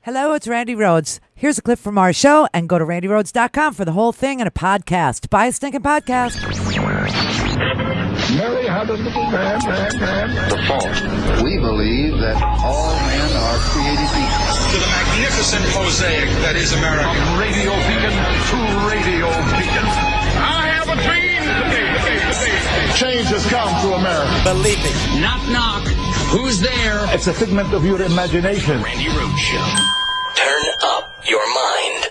Hello, it's Randi Rhodes. Here's a clip from our show, and go to randirhodes.com for the whole thing and a podcast. Buy a stinking podcast. Mary had a little man. The fault. We believe that all men are created equal. To the magnificent mosaic that is America. From radio beacon to radio beacon. I have a dream today. Change has come to America. Believe it. Knock, knock. Who's there? It's a figment of your imagination. Randi Rhodes Show. Turn up your mind.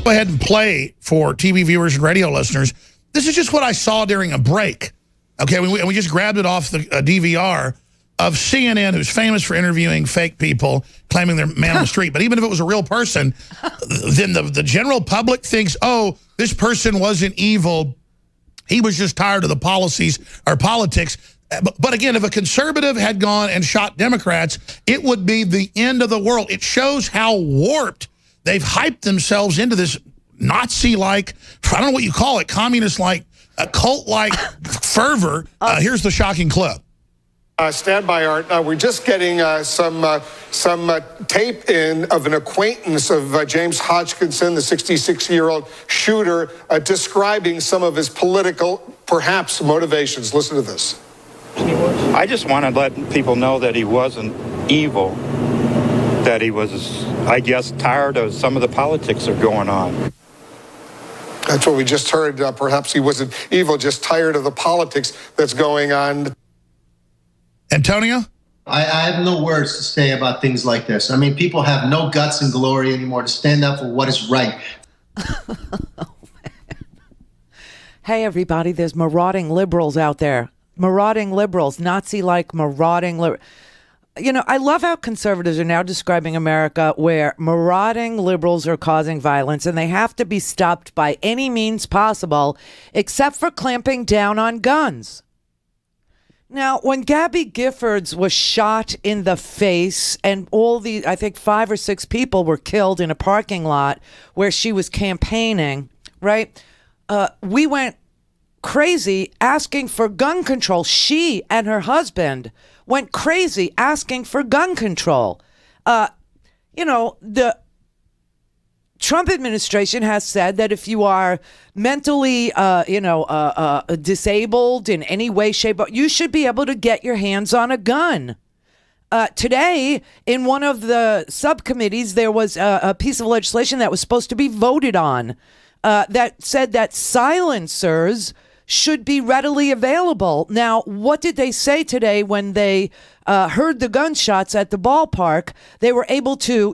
Go ahead and play for TV viewers and radio listeners. This is just what I saw during a break. Okay, we just grabbed it off the DVR of CNN, who's famous for interviewing fake people, claiming they're man on the street. But even if it was a real person, then the general public thinks, oh, this person wasn't evil. He was just tired of the policies or politics. But again, if a conservative had gone and shot Democrats, it would be the end of the world. It shows how warped they've hyped themselves into this Nazi-like, I don't know what you call it, communist-like, cult-like fervor. Here's the shocking clip. Stand by, Art. We're just getting some tape in of an acquaintance of James Hodgkinson, the 66-year-old shooter, describing some of his political, perhaps, motivations. Listen to this. I just want to let people know that he wasn't evil, that he was, I guess, tired of some of the politics that are going on. That's what we just heard. Perhaps he wasn't evil, just tired of the politics that's going on. Antonio? I have no words to say about things like this. I mean, people have no guts and glory anymore to stand up for what is right. Hey, everybody, there's marauding liberals out there. Marauding liberals, Nazi-like marauding liberals. You know, I love how conservatives are now describing America where marauding liberals are causing violence and they have to be stopped by any means possible except for clamping down on guns. Now, when Gabby Giffords was shot in the face and all the, I think 5 or 6 people were killed in a parking lot where she was campaigning, right? We went crazy asking for gun control. She and her husband went crazy asking for gun control. You know, the Trump administration has said that if you are mentally, disabled in any way, shape, you should be able to get your hands on a gun. Today, in one of the subcommittees, there was a piece of legislation that was supposed to be voted on that said that silencers should be readily available. Now, what did they say today when they heard the gunshots at the ballpark? They were able to,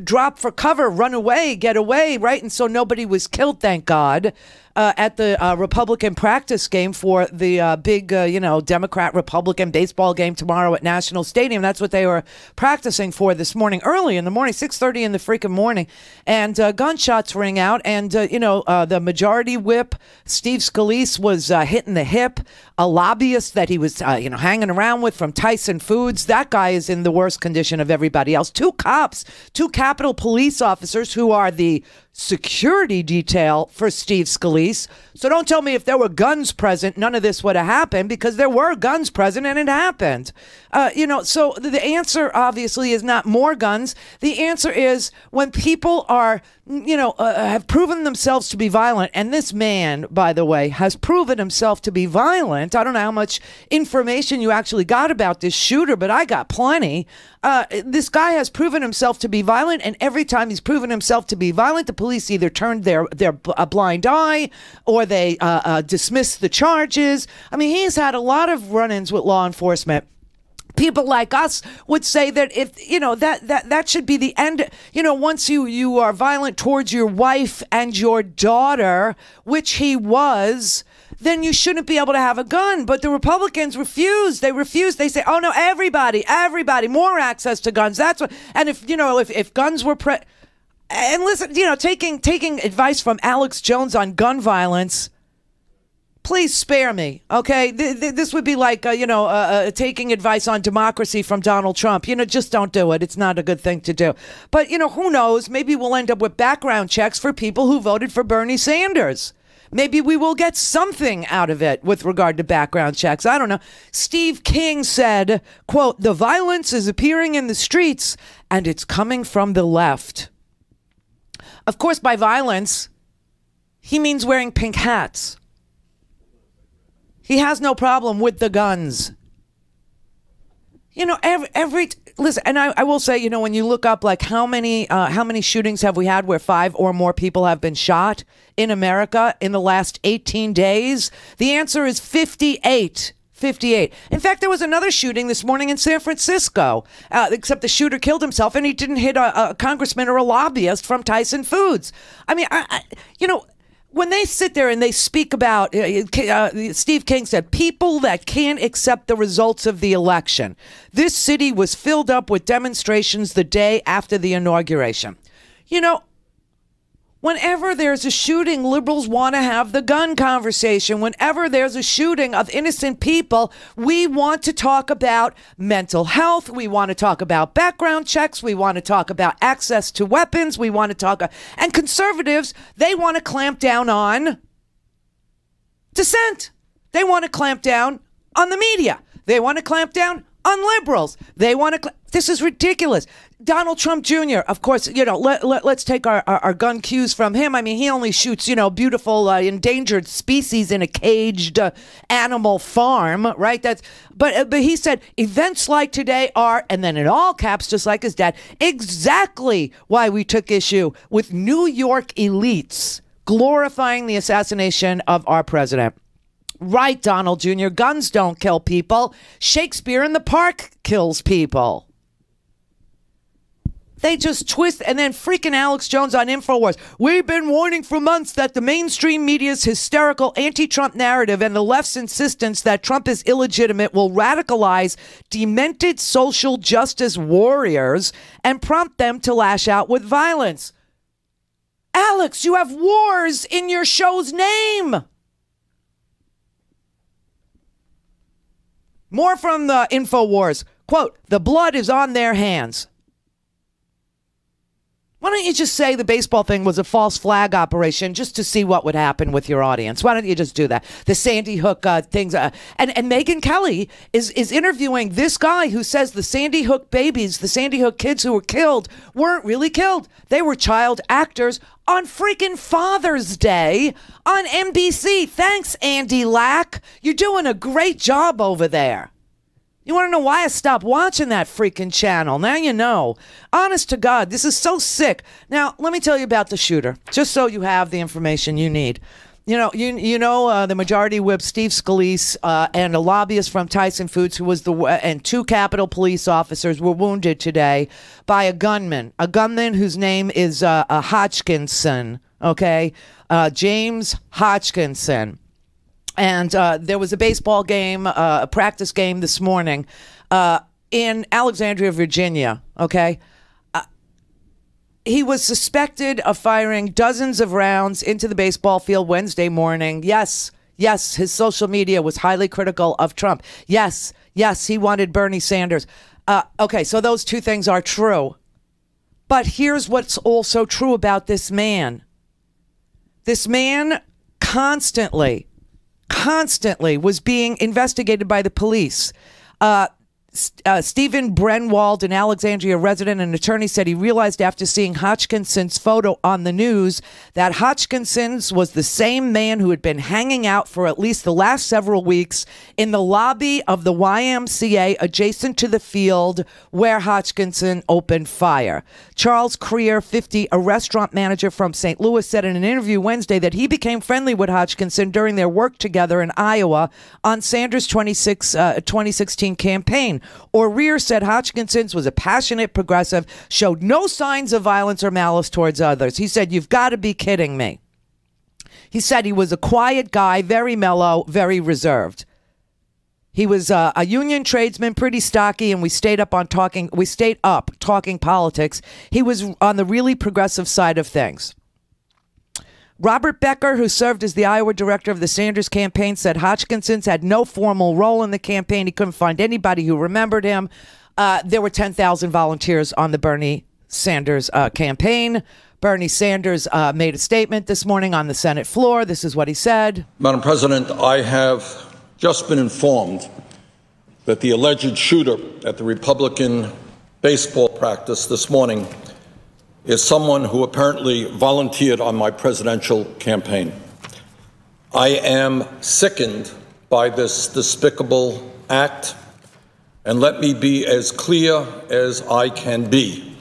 drop for cover, run away, get away, right? And so nobody was killed, thank God, at the Republican practice game for the big, Democrat-Republican baseball game tomorrow at National Stadium. That's what they were practicing for this morning, early in the morning, 6:30 in the freaking morning. And gunshots ring out. And, the majority whip, Steve Scalise, was hit in the hip. A lobbyist that he was, hanging around with from Tyson Foods, that guy is in the worst condition of everybody else. 2 cops, 2 Capitol police officers who are the security detail for Steve Scalise. So don't tell me if there were guns present, none of this would have happened, because there were guns present and it happened. So the answer obviously is not more guns. The answer is when people are, have proven themselves to be violent. And this man, by the way, has proven himself to be violent. I don't know how much information you actually got about this shooter, but I got plenty. This guy has proven himself to be violent, and every time he's proven himself to be violent, the police either turned their a blind eye or they dismissed the charges. I mean, he's had a lot of run-ins with law enforcement. People like us would say that if, that should be the end. Once you are violent towards your wife and your daughter, which he was, then you shouldn't be able to have a gun. But the Republicans refuse. They refuse. They say, oh, no, everybody, more access to guns. That's what. And if guns were and listen, taking advice from Alex Jones on gun violence, please spare me, okay? This would be like, taking advice on democracy from Donald Trump. Just don't do it. It's not a good thing to do. But, who knows? Maybe we'll end up with background checks for people who voted for Bernie Sanders. Maybe we will get something out of it with regard to background checks. I don't know. Steve King said, quote, "The violence is appearing in the streets and it's coming from the left." Of course, by violence, he means wearing pink hats. He has no problem with the guns. You know, listen, and I will say, you know, when you look up like how many shootings have we had where 5 or more people have been shot in America in the last 18 days, the answer is 58. 58. In fact, there was another shooting this morning in San Francisco, except the shooter killed himself and he didn't hit a congressman or a lobbyist from Tyson Foods. I mean, you know, when they sit there and they speak about, Steve King said, people that can't accept the results of the election. This city was filled up with demonstrations the day after the inauguration. You know, whenever there's a shooting, liberals want to have the gun conversation. Whenever there's a shooting of innocent people, we want to talk about mental health. We want to talk about background checks. We want to talk about access to weapons. We want to talk, and conservatives, they want to clamp down on dissent. They want to clamp down on the media. They want to clamp down on liberals. They want to, this is ridiculous. Donald Trump Jr., of course, you know, let's take our gun cues from him. I mean, he only shoots, you know, beautiful endangered species in a caged animal farm, right? But he said events like today are, and then in all caps, just like his dad, exactly why we took issue with New York elites glorifying the assassination of our president. Right, Donald Jr., guns don't kill people. Shakespeare in the Park kills people. They just twist, and then freaking Alex Jones on InfoWars. We've been warning for months that the mainstream media's hysterical anti-Trump narrative and the left's insistence that Trump is illegitimate will radicalize demented social justice warriors and prompt them to lash out with violence. Alex, you have wars in your show's name. More from the InfoWars. Quote, "The blood is on their hands." Why don't you just say the baseball thing was a false flag operation just to see what would happen with your audience? Why don't you just do that? The Sandy Hook things. And Megyn Kelly is interviewing this guy who says the Sandy Hook babies, the Sandy Hook kids who were killed, weren't really killed. They were child actors on freaking Father's Day on NBC. Thanks, Andy Lack. You're doing a great job over there. You want to know why I stopped watching that freaking channel? Now you know. Honest to God, this is so sick. Now, let me tell you about the shooter, just so you have the information you need. You know, the majority whip Steve Scalise and a lobbyist from Tyson Foods, who was and 2 Capitol police officers were wounded today by a gunman whose name is Hodgkinson. Okay, James Hodgkinson. And there was a baseball game, a practice game this morning in Alexandria, Virginia, okay? He was suspected of firing dozens of rounds into the baseball field Wednesday morning. Yes, his social media was highly critical of Trump. Yes, he wanted Bernie Sanders. Okay, so those 2 things are true. But here's what's also true about this man. This man constantly was being investigated by the police. Stephen Brenwald, an Alexandria resident and attorney, said he realized after seeing Hodgkinson's photo on the news that Hodgkinson's was the same man who had been hanging out for at least the last several weeks in the lobby of the YMCA adjacent to the field where Hodgkinson opened fire. Charles Creer, 50, a restaurant manager from St. Louis, said in an interview Wednesday that he became friendly with Hodgkinson during their work together in Iowa on Sanders' 2016 campaign. O'Rear said Hodgkinson's was a passionate progressive, showed no signs of violence or malice towards others. He said, "You've got to be kidding me." He said he was a quiet guy, very mellow, very reserved. He was a union tradesman, pretty stocky, and we stayed up talking politics. He was on the really progressive side of things. Robert Becker, who served as the Iowa director of the Sanders campaign, said Hodgkinson's had no formal role in the campaign. He couldn't find anybody who remembered him. There were 10,000 volunteers on the Bernie Sanders' campaign. Bernie Sanders made a statement this morning on the Senate floor. This is what he said. Madam President, I have just been informed that the alleged shooter at the Republican baseball practice this morning is someone who apparently volunteered on my presidential campaign. I am sickened by this despicable act, and let me be as clear as I can be.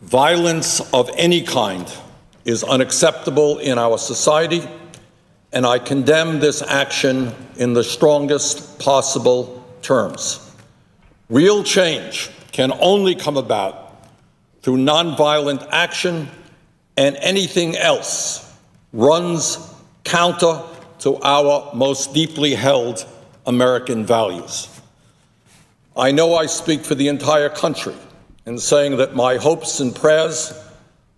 Violence of any kind is unacceptable in our society, and I condemn this action in the strongest possible terms. Real change can only come about through nonviolent action, and anything else runs counter to our most deeply held American values. I know I speak for the entire country in saying that my hopes and prayers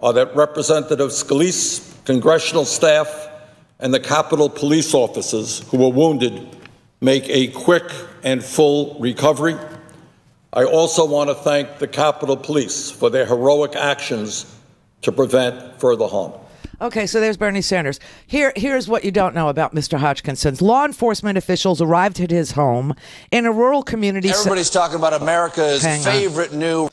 are that Representative Scalise, congressional staff, and the Capitol police officers who were wounded make a quick and full recovery. I also want to thank the Capitol Police for their heroic actions to prevent further harm. Okay, so there's Bernie Sanders. Here's what you don't know about Mr. Hodgkinson's. Law enforcement officials arrived at his home in a rural community. Everybody's talking about America's favorite new...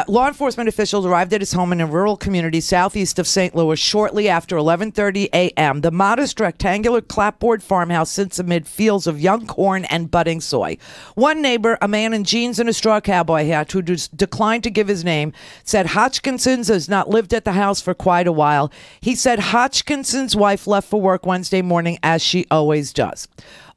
Law enforcement officials arrived at his home in a rural community southeast of St. Louis shortly after 11:30 a.m. The modest rectangular clapboard farmhouse sits amid fields of young corn and budding soy. One neighbor, a man in jeans and a straw cowboy hat who declined to give his name, said Hodgkinson's has not lived at the house for quite a while. He said Hodgkinson's wife left for work Wednesday morning, as she always does.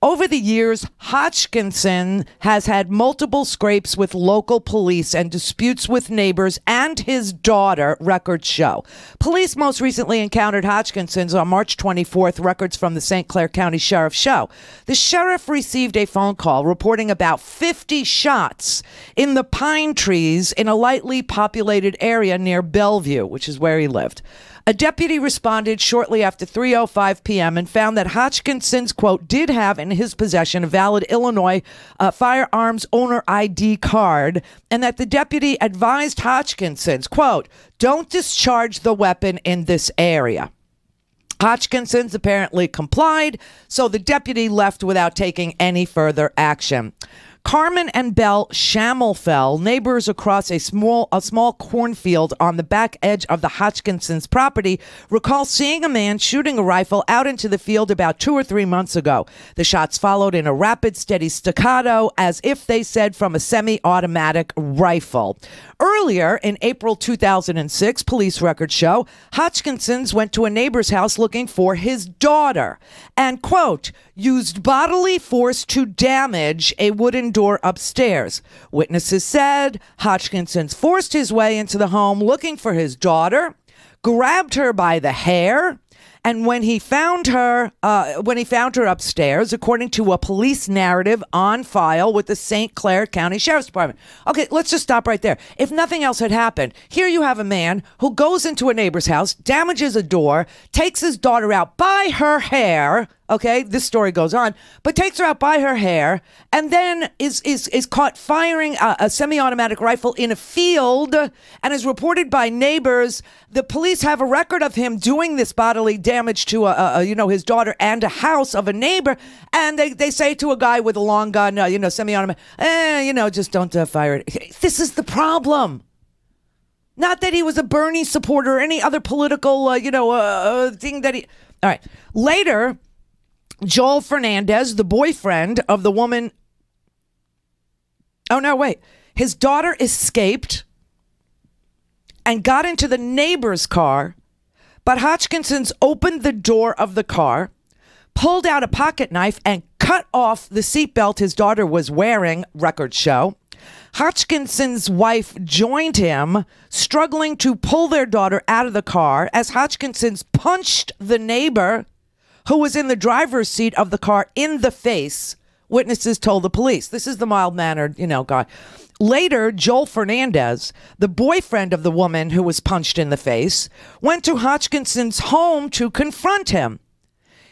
Over the years, Hodgkinson has had multiple scrapes with local police and disputes with neighbors and his daughter, records show. Police most recently encountered Hodgkinson's on March 24th, records from the St. Clair County Sheriff show. The sheriff received a phone call reporting about 50 shots in the pine trees in a lightly populated area near Bellevue, which is where he lived. A deputy responded shortly after 3:05 p.m. and found that Hodgkinson's, quote, did have in his possession a valid Illinois firearms owner ID card, and that the deputy advised Hodgkinson's, quote, don't discharge the weapon in this area. Hodgkinson's apparently complied, so the deputy left without taking any further action. Carmen and Belle Shammelfell, neighbors across a small cornfield on the back edge of the Hodgkinson's property, recall seeing a man shooting a rifle out into the field about 2 or 3 months ago. The shots followed in a rapid, steady staccato, as if they said from a semi-automatic rifle. Earlier, in April 2006, police records show, Hodgkinson's went to a neighbor's house looking for his daughter and, quote, used bodily force to damage a wooden door upstairs. Witnesses said Hodgkinson's forced his way into the home looking for his daughter, grabbed her by the hair, and when he found her upstairs, according to a police narrative on file with the St. Clair County Sheriff's Department. Okay, let's just stop right there. If nothing else had happened, here you have a man who goes into a neighbor's house, damages a door, takes his daughter out by her hair. Okay, this story goes on, but takes her out by her hair and then is caught firing a semi-automatic rifle in a field and is reported by neighbors. The police have a record of him doing this bodily damage to his daughter and a house of a neighbor, and they say to a guy with a long gun, semi-automatic, just don't fire it. This is the problem. Not that he was a Bernie supporter or any other political, thing that he. All right, later. Joel Fernandez, the boyfriend of the woman. Oh, no, wait. His daughter escaped and got into the neighbor's car, but Hodgkinson's opened the door of the car, pulled out a pocket knife, and cut off the seatbelt his daughter was wearing, records show. Hodgkinson's wife joined him, struggling to pull their daughter out of the car as Hodgkinson's punched the neighbor who was in the driver's seat of the car in the face, witnesses told the police. This is the mild-mannered, guy. Later, Joel Fernandez, the boyfriend of the woman who was punched in the face, went to Hodgkinson's home to confront him.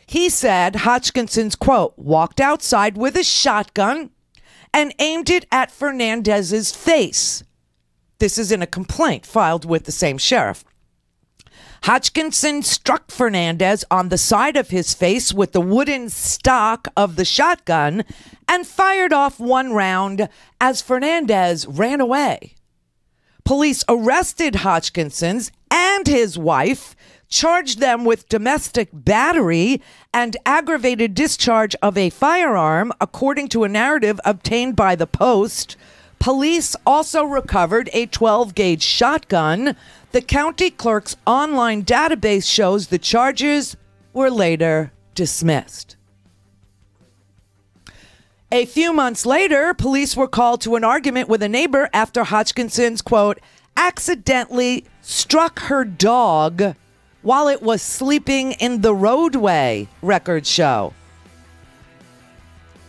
He said Hodgkinson's, quote, walked outside with a shotgun and aimed it at Fernandez's face. This is in a complaint filed with the same sheriff. Hodgkinson struck Fernandez on the side of his face with the wooden stock of the shotgun and fired off one round as Fernandez ran away. Police arrested Hodgkinson and his wife, charged them with domestic battery and aggravated discharge of a firearm, according to a narrative obtained by the Post. Police also recovered a 12-gauge shotgun. The county clerk's online database shows the charges were later dismissed. A few months later, police were called to an argument with a neighbor after Hodgkinson's, quote, accidentally struck her dog while it was sleeping in the roadway, records show.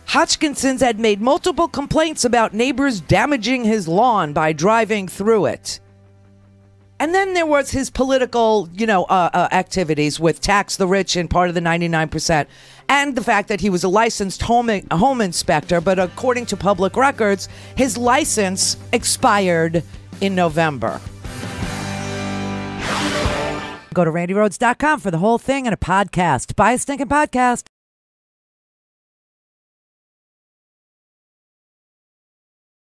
Hodgkinson's had made multiple complaints about neighbors damaging his lawn by driving through it. And then there was his political, activities with Tax the Rich and part of the 99%, and the fact that he was a licensed home inspector, but according to public records, his license expired in November. Go to RandiRhodes.com for the whole thing and a podcast. Buy a stinking podcast.